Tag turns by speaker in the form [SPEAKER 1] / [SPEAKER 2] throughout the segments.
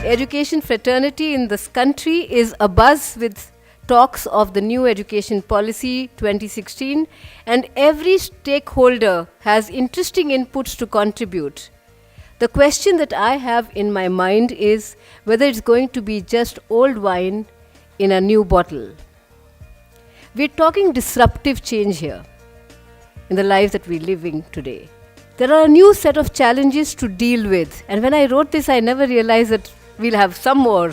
[SPEAKER 1] education fraternity in this country is abuzz with talks of the new education policy 2016, and every stakeholder has interesting inputs to contribute. The question that I have in my mind is whether it's going to be just old wine in a new bottle. We're talking disruptive change here in the lives that we're living today. There are a new set of challenges to deal with, and when I wrote this, I never realized that we'll have some more.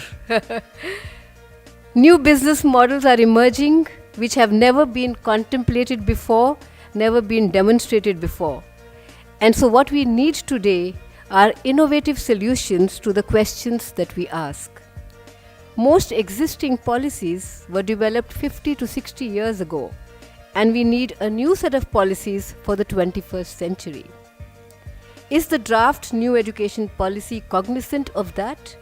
[SPEAKER 1] New business models are emerging which have never been contemplated before, never been demonstrated before. And so what we need today are innovative solutions to the questions that we ask. Most existing policies were developed 50 to 60 years ago, and we need a new set of policies for the 21st century. Is the draft new education policy cognizant of that?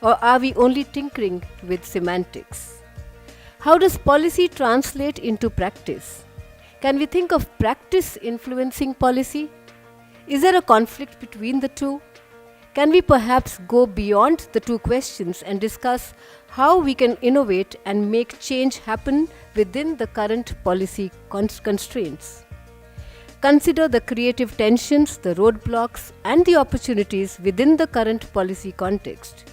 [SPEAKER 1] Or are we only tinkering with semantics? How does policy translate into practice? Can we think of practice influencing policy? Is there a conflict between the two? Can we perhaps go beyond the two questions and discuss how we can innovate and make change happen within the current policy constraints? Consider the creative tensions, the roadblocks, and the opportunities within the current policy context.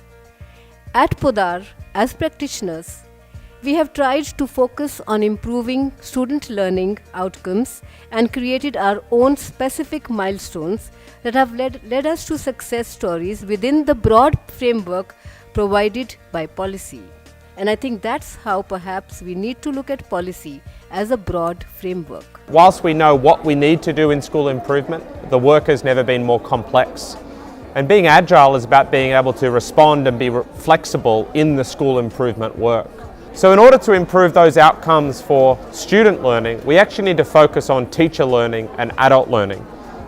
[SPEAKER 1] At Podar, as practitioners, we have tried to focus on improving student learning outcomes and created our own specific milestones that have led us to success stories within the broad framework provided by policy. And I think that's how perhaps we need to look at policy as a broad framework.
[SPEAKER 2] Whilst we know what we need to do in school improvement, the work has never been more complex. And being agile is about being able to respond and be flexible in the school improvement work. So in order to improve those outcomes for student learning, we actually need to focus on teacher learning and adult learning.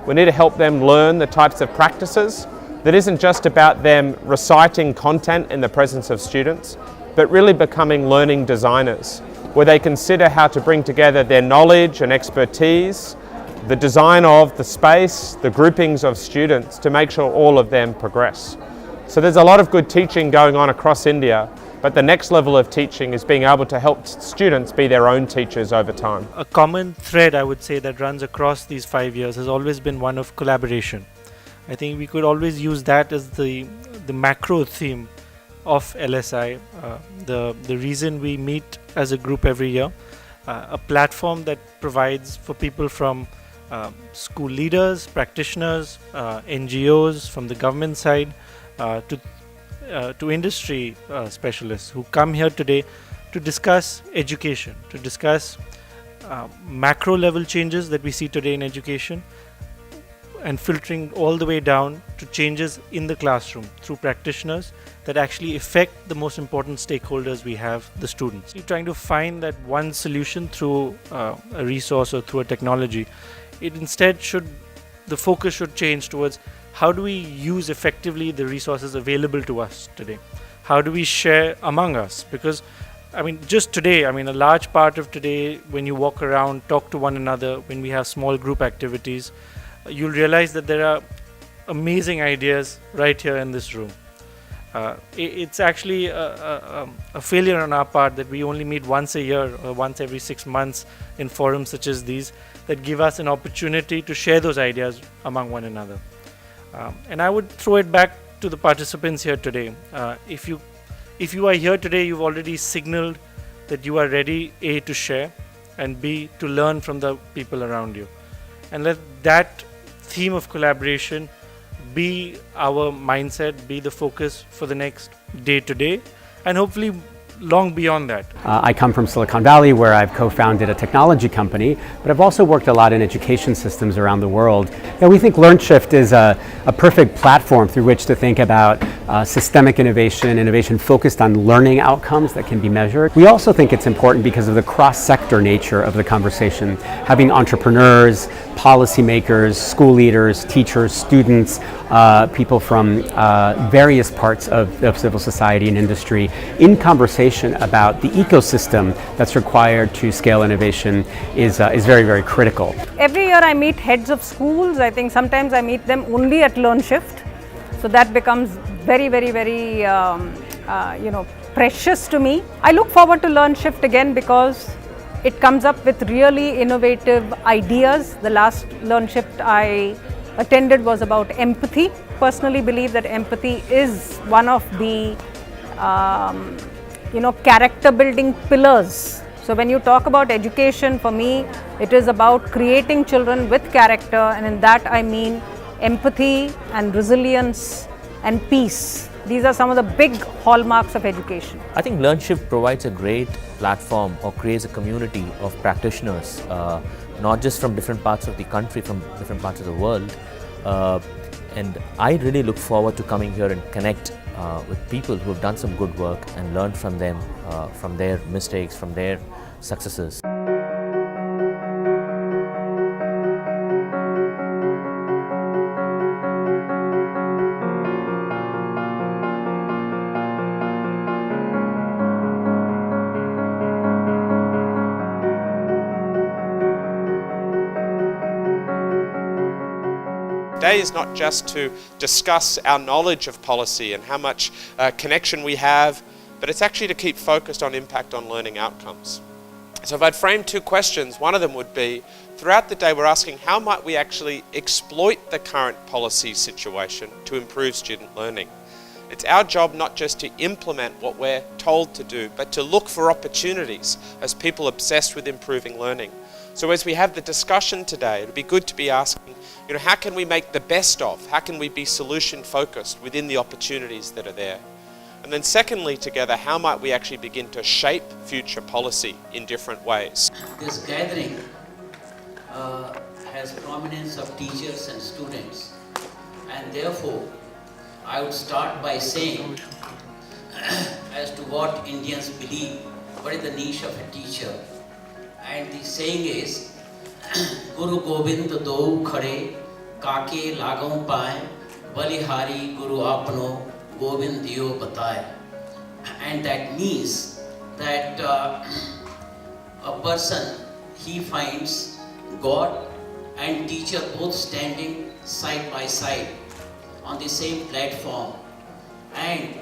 [SPEAKER 2] We need to help them learn the types of practices that isn't just about them reciting content in the presence of students, but really becoming learning designers, where they consider how to bring together their knowledge and expertise, the design of the space, the groupings of students to make sure all of them progress. So there's a lot of good teaching going on across India, but the next level of teaching is being able to help students be their own teachers over time.
[SPEAKER 3] A common thread, I would say, that runs across these 5 years has always been one of collaboration. I think we could always use that as the macro theme of LSI, the reason we meet as a group every year, a platform that provides for people from school leaders, practitioners, NGOs, from the government side, to industry specialists who come here today to discuss education, to discuss macro level changes that we see today in education, and filtering all the way down to changes in the classroom through practitioners that actually affect the most important stakeholders we have, the students. You're trying to find that one solution through a resource or through a technology. It instead the focus should change towards how do we use effectively the resources available to us today? How do we share among us? Because just today, a large part of today, when you walk around, talk to one another, when we have small group activities, you'll realize that there are amazing ideas right here in this room. It's actually a failure on our part that we only meet once a year or once every 6 months in forums such as these that give us an opportunity to share those ideas among one another. And I would throw it back to the participants here today. If you are here today, you've already signaled that you are ready, A, to share, and B, to learn from the people around you. And let that theme of collaboration be our mindset, be the focus for the next day to day, and hopefully long beyond that.
[SPEAKER 4] I come from Silicon Valley, where I've co-founded a technology company, but I've also worked a lot in education systems around the world. And we think LearnShift is a perfect platform through which to think about systemic innovation focused on learning outcomes that can be measured. We also think it's important because of the cross-sector nature of the conversation, having entrepreneurs, policymakers, school leaders, teachers, students, people from various parts of civil society and industry in conversation about the ecosystem that's required to scale innovation is very, very critical.
[SPEAKER 5] Every year I meet heads of schools. I think sometimes I meet them only at LearnShift. So that becomes very, very, very, precious to me. I look forward to LearnShift again because it comes up with really innovative ideas. The last LearnShift I attended was about empathy. Personally believe that empathy is one of the character building pillars. So when you talk about education, for me it is about creating children with character, and in that I mean empathy and resilience and peace. These are some of the big hallmarks of education.
[SPEAKER 6] I think LearnShift provides a great platform or creates a community of practitioners, not just from different parts of the country, from different parts of the world. And I really look forward to coming here and connect with people who have done some good work and learn from them, from their mistakes, from their successes.
[SPEAKER 2] Today is not just to discuss our knowledge of policy and how much connection we have, but it's actually to keep focused on impact on learning outcomes. So if I'd frame two questions, one of them would be, throughout the day we're asking how might we actually exploit the current policy situation to improve student learning. It's our job not just to implement what we're told to do, but to look for opportunities as people obsessed with improving learning. So as we have the discussion today, it would be good to be asking, how can we make the best of, how can we be solution focused within the opportunities that are there? And then secondly, together, how might we actually begin to shape future policy in different ways?
[SPEAKER 7] This gathering has prominence of teachers and students, and therefore I would start by saying as to what Indians believe, what is the niche of a teacher. And the saying is, Guru Gobind do khade, kake lagau pae, balihari Guru apno, Gobind diyo bataye. And that means that a person, he finds God and teacher both standing side by side on the same platform, and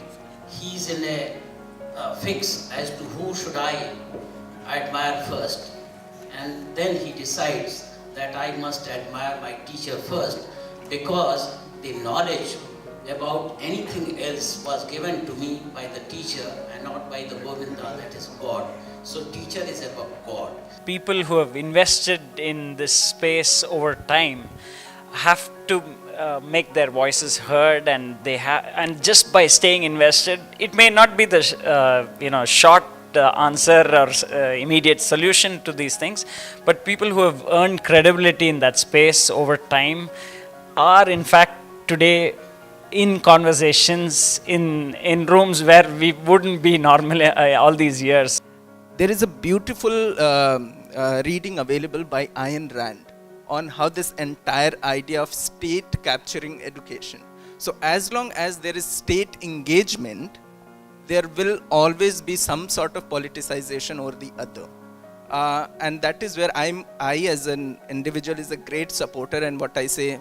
[SPEAKER 7] he's in a fix as to who should I admire first, and then he decides that I must admire my teacher first, because the knowledge about anything else was given to me by the teacher and not by the Govinda, that is God. So teacher is about God.
[SPEAKER 8] People who have invested in this space over time have to make their voices heard, and and just by staying invested, it may not be the short answer or immediate solution to these things, but people who have earned credibility in that space over time are in fact today in conversations in rooms where we wouldn't be normally all these years.
[SPEAKER 9] There is a beautiful reading available by Ayn Rand on how this entire idea of state capturing education. So as long as there is state engagement, there will always be some sort of politicization or the other. And that is where I as an individual is a great supporter, and what I say,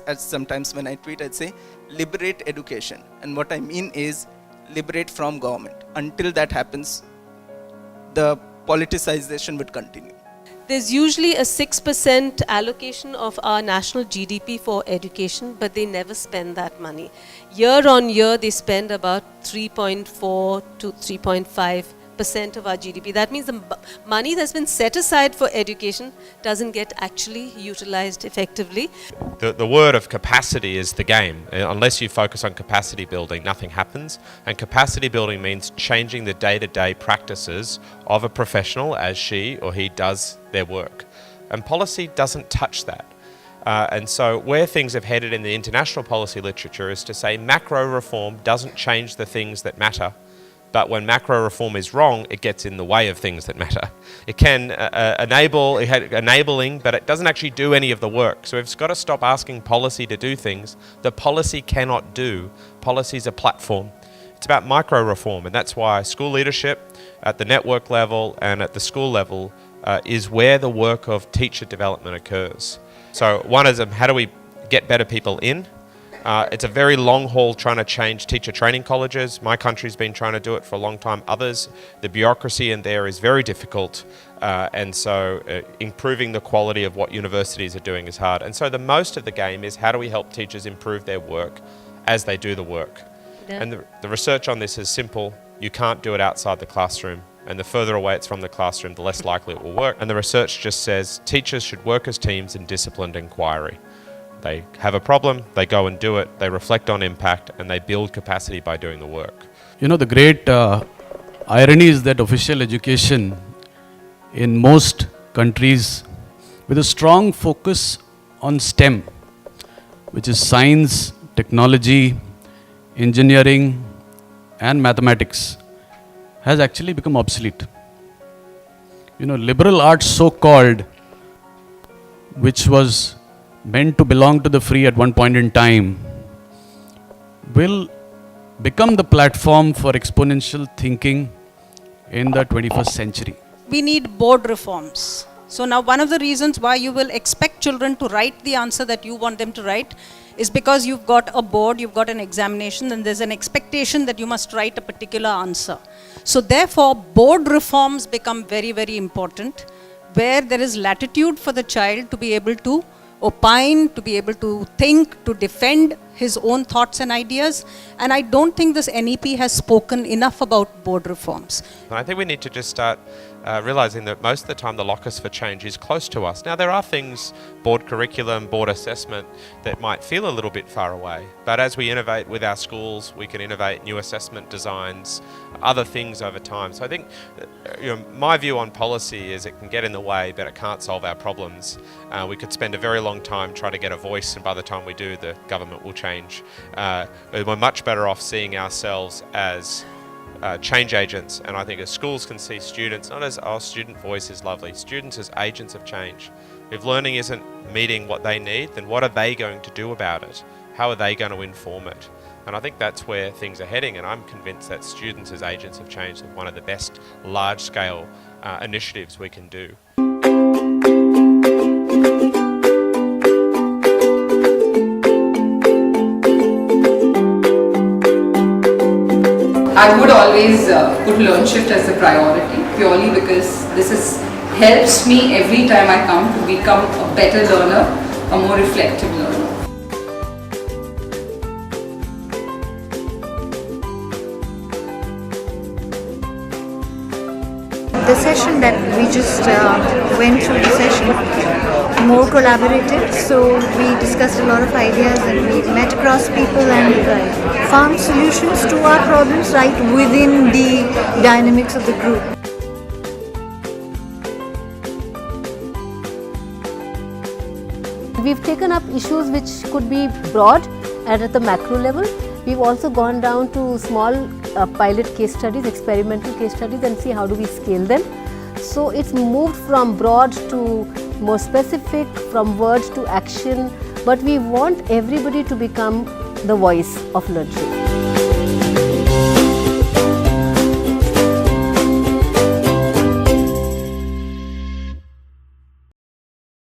[SPEAKER 9] as sometimes when I tweet, I'd say, liberate education. And what I mean is liberate from government. Until that happens, the politicization would continue.
[SPEAKER 10] There's usually a 6% allocation of our national GDP for education, but they never spend that money. Year on year, they spend about 3.4 to 3.5% of our GDP. That means the money that's been set aside for education doesn't get actually utilized effectively.
[SPEAKER 2] The word of capacity is the game. Unless you focus on capacity building, nothing happens. And capacity building means changing the day-to-day practices of a professional as she or he does their work. And policy doesn't touch that. And so where things have headed in the international policy literature is to say macro reform doesn't change the things that matter. But when macro reform is wrong, it gets in the way of things that matter. It can enabling, but it doesn't actually do any of the work. So we've got to stop asking policy to do things that policy cannot do. Policy is a platform. It's about micro reform, and that's why school leadership at the network level and at the school level is where the work of teacher development occurs. So one is how do we get better people in? It's a very long haul trying to change teacher training colleges. My country's been trying to do it for a long time. Others, the bureaucracy in there is very difficult. And so improving the quality of what universities are doing is hard. And so the most of the game is how do we help teachers improve their work as they do the work.
[SPEAKER 10] Yeah.
[SPEAKER 2] And the research on this is simple. You can't do it outside the classroom. And the further away it's from the classroom, the less likely it will work. And the research just says teachers should work as teams in disciplined inquiry. They have a problem, they go and do it, they reflect on impact, and they build capacity by doing the work.
[SPEAKER 11] You know, the great irony is that official education in most countries with a strong focus on STEM, which is science, technology, engineering, and mathematics, has actually become obsolete. You know, liberal arts so-called, which was meant to belong to the free at one point in time, will become the platform for exponential thinking in the 21st century.
[SPEAKER 12] We need board reforms. So now one of the reasons why you will expect children to write the answer that you want them to write is because you've got a board, you've got an examination, and there's an expectation that you must write a particular answer. So therefore, board reforms become very, very important, where there is latitude for the child to be able to opine, to be able to think, to defend his own thoughts and ideas. And I don't think this NEP has spoken enough about board reforms.
[SPEAKER 2] And I think we need to just start realizing that most of the time the locus for change is close to us. Now there are things, board curriculum, board assessment, that might feel a little bit far away. But as we innovate with our schools, we can innovate new assessment designs, other things over time. So I think my view on policy is it can get in the way, but it can't solve our problems. We could spend a very long time trying to get a voice, and by the time we do, the government will change. We're much better off seeing ourselves as change agents, and I think as schools can see students not as, oh, student voice is lovely, students as agents of change. If learning isn't meeting what they need, then what are they going to do about it? How are they going to inform it? And I think that's where things are heading, and I'm convinced that students as agents of change is one of the best large-scale initiatives we can do.
[SPEAKER 13] I would always put LearnShift as a priority, purely because this helps me every time I come to become a better learner, a more reflective learner.
[SPEAKER 14] The session that we just went through the session, more collaborative, so we discussed a lot of ideas and we met across people and found solutions to our problems right within the dynamics of the group.
[SPEAKER 1] We've taken up issues which could be broad and at the macro level. We've also gone down to small pilot case studies, experimental case studies, and see how do we scale them. So it's moved from broad to more specific, from word to action, but we want everybody to become the voice of LearnShift.